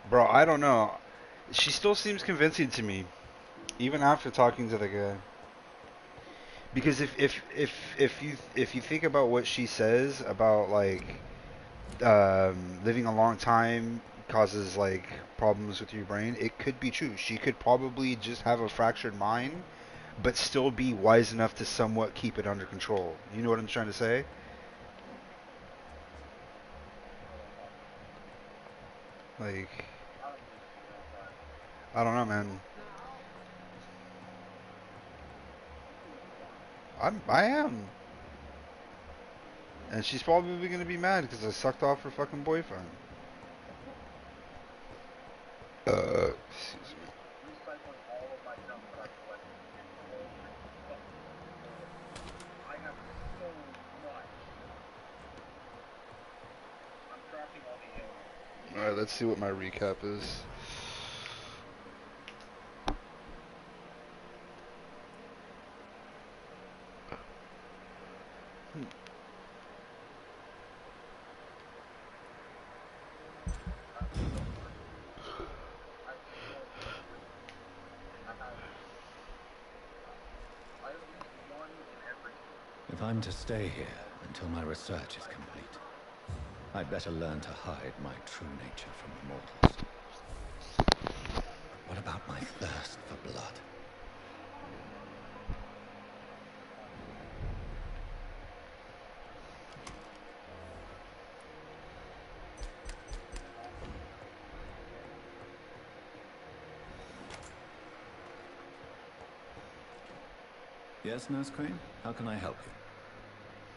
Bro, I don't know. She still seems convincing to me, even after talking to the guy. Because if you think about what she says about like living a long time causes like problems with your brain, it could be true. She could probably just have a fractured mind, but still be wise enough to somewhat keep it under control. You know what I'm trying to say? Like, I don't know, man. I am. And she's probably gonna be mad because I sucked off her fucking boyfriend. Excuse me. Alright, let's see what my recap is. If I'm to stay here until my research is complete, I'd better learn to hide my true nature from the mortals. What about my thirst for blood? Yes, Nurse Crane? How can I help you?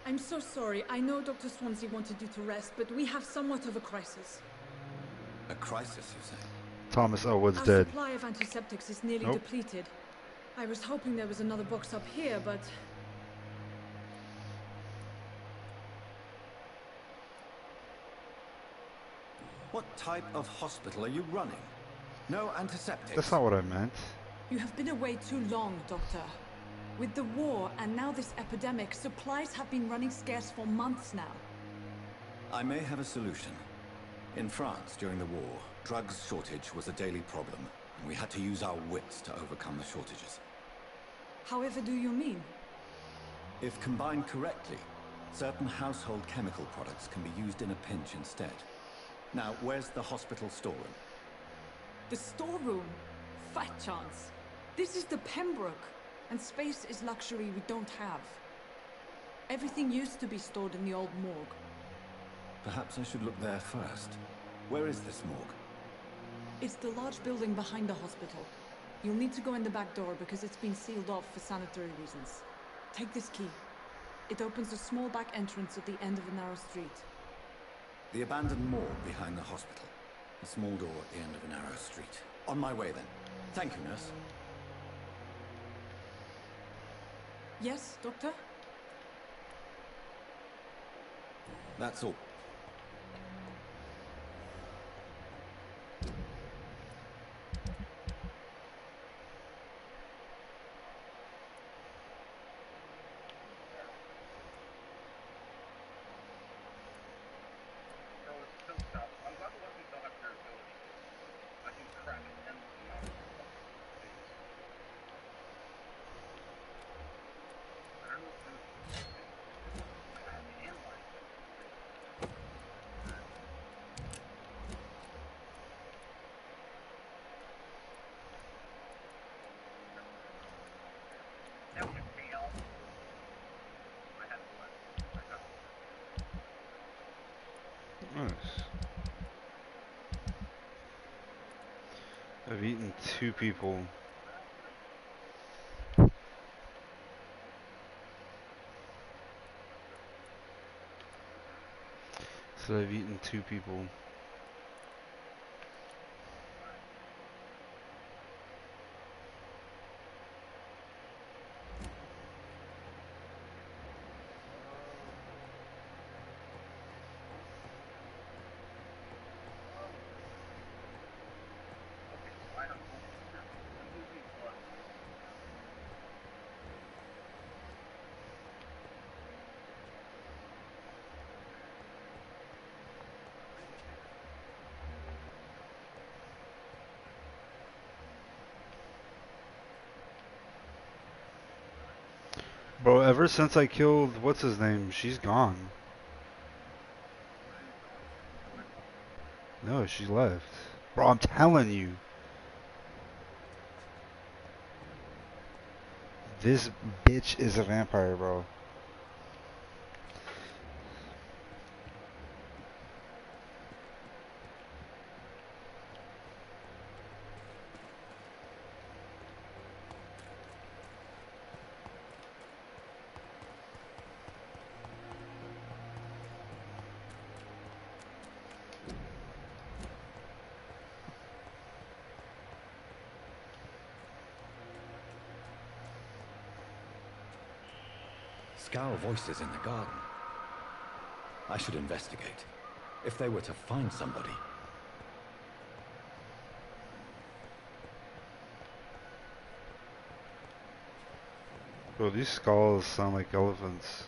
I'm so sorry. I know Dr. Swansea wanted you to rest, but we have somewhat of a crisis. A crisis, you say? Thomas Elwood's Our dead. supply of antiseptics is nearly Nope. depleted. I was hoping there was another box up here, but... What type of hospital are you running? No antiseptics? That's not what I meant. You have been away too long, Doctor. With the war and now this epidemic, supplies have been running scarce for months now. I may have a solution. In France, during the war, drugs shortage was a daily problem, and we had to use our wits to overcome the shortages. However do you mean? If combined correctly, Certain household chemical products can be used in a pinch instead. Now, where's the hospital storeroom? The storeroom? Fat chance. This is the Pembroke, and space is luxury we don't have. Everything used to be stored in the old morgue. Perhaps I should look there first. Where is this morgue? It's the large building behind the hospital. You'll need to go in the back door because it's been sealed off for sanitary reasons. Take this key. It opens a small back entrance at the end of a narrow street. The abandoned morgue behind the hospital. A small door at the end of a narrow street. On my way then. Thank you, nurse. Yes, Doctor? That's all. Nice. I've eaten 2 people. So I've eaten 2 people. Bro, ever since I killed, what's his name, she's gone. No, she left. Bro, I'm telling you. This bitch is a vampire, bro. Scowl voices in the garden. I should investigate. If they were to find somebody. Bro, these skulls sound like elephants.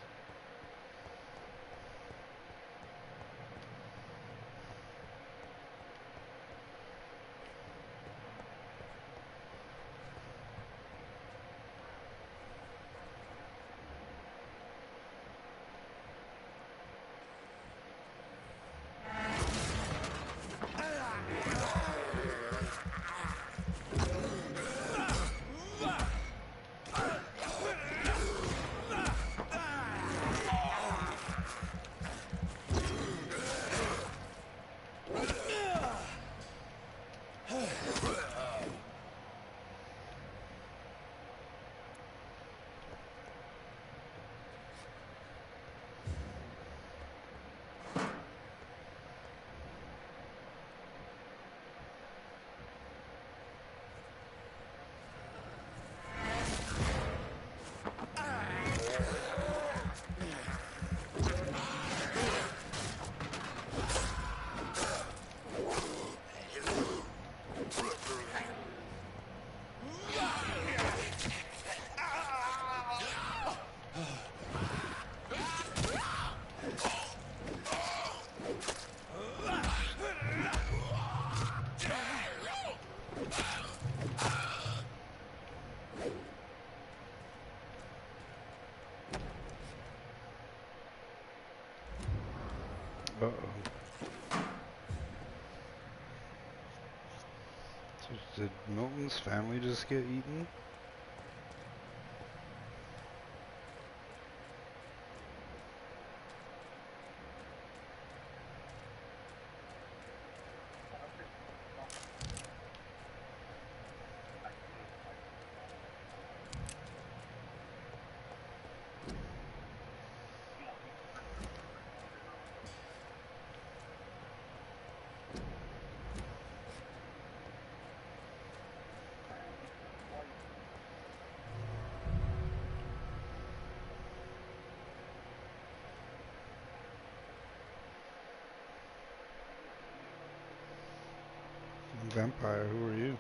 So did Milton's family just get eaten? Vampire, who are you?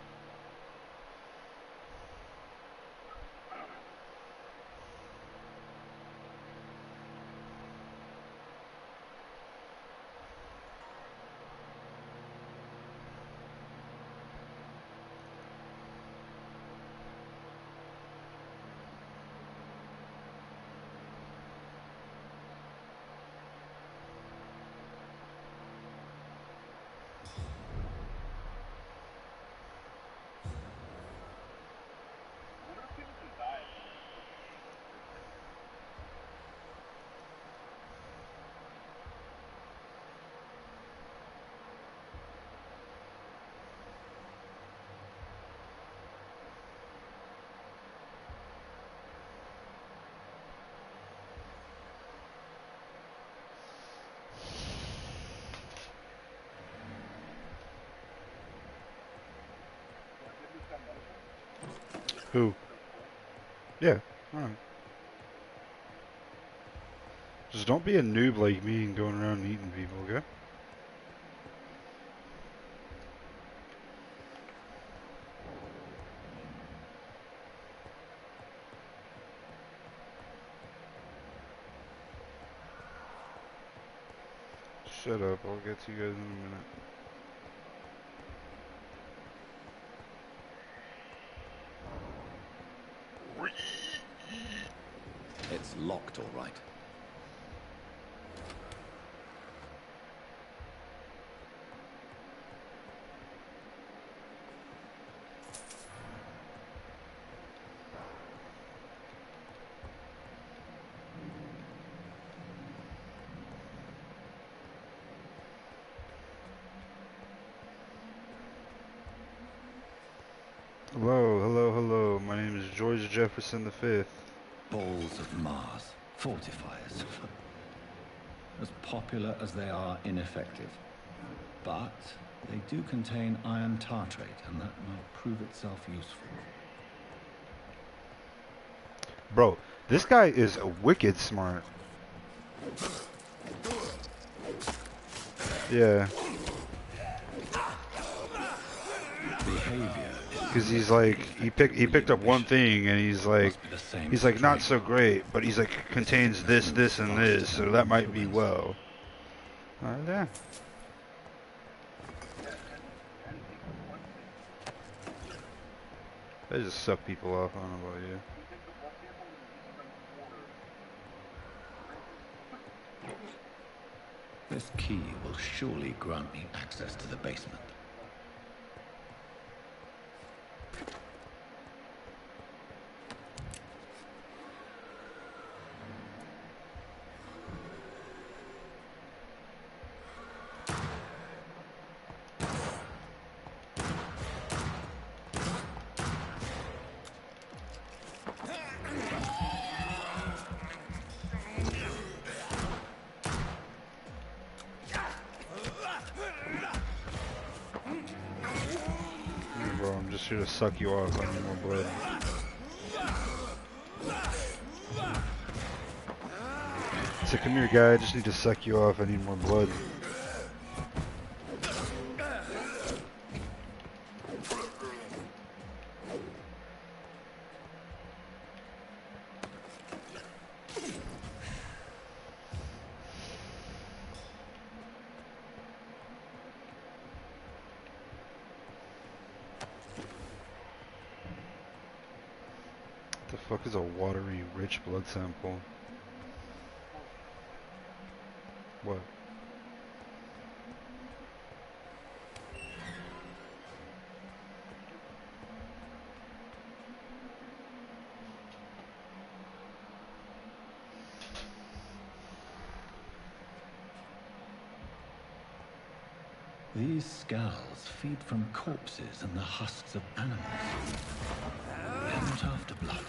Who? Yeah, alright. Just don't be a noob like me and going around eating people, okay? Shut up, I'll get to you guys in a minute. It's locked, all right. Hello, hello, hello. My name is George Jefferson V. Balls of Mars. Fortifiers. As popular as they are ineffective. But they do contain iron tartrate, and that might prove itself useful. Bro, this guy is wicked smart. Yeah. Behavior. Because he's like, he picked up one thing, and he's like not so great, but he's like contains this, this, and this, so that might be well. Alright, yeah. I just suck people off. I don't know about you. This key will surely grant me access to the basement. Bro, I'm just here to suck you off. I need more blood. So come here, guy. I just need to suck you off. I need more blood. What the fuck is a watery, rich blood sample? What? These skulls feed from corpses and the husks of animals. They're not after blood.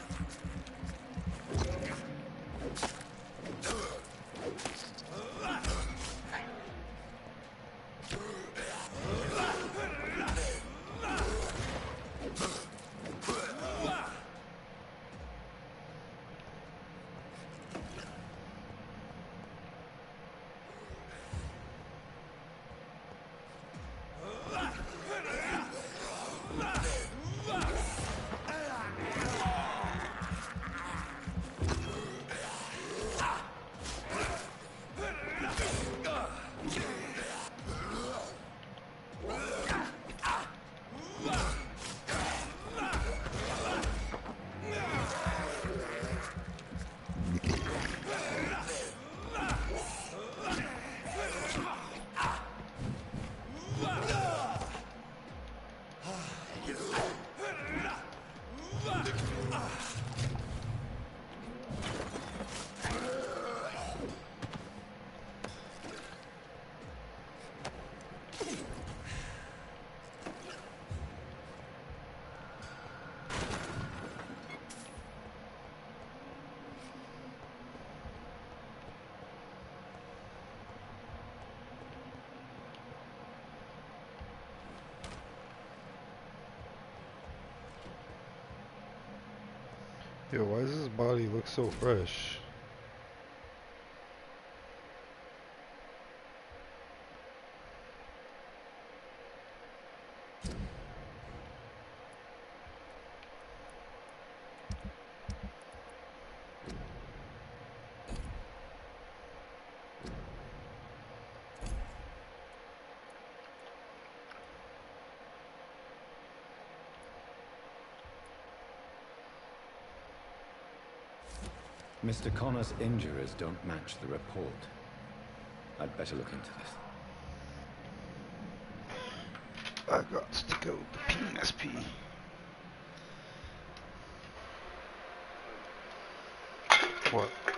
Yo, why does his body look so fresh? Mr. Connor's injuries don't match the report. I'd better look into this. I got to go to PSP. What?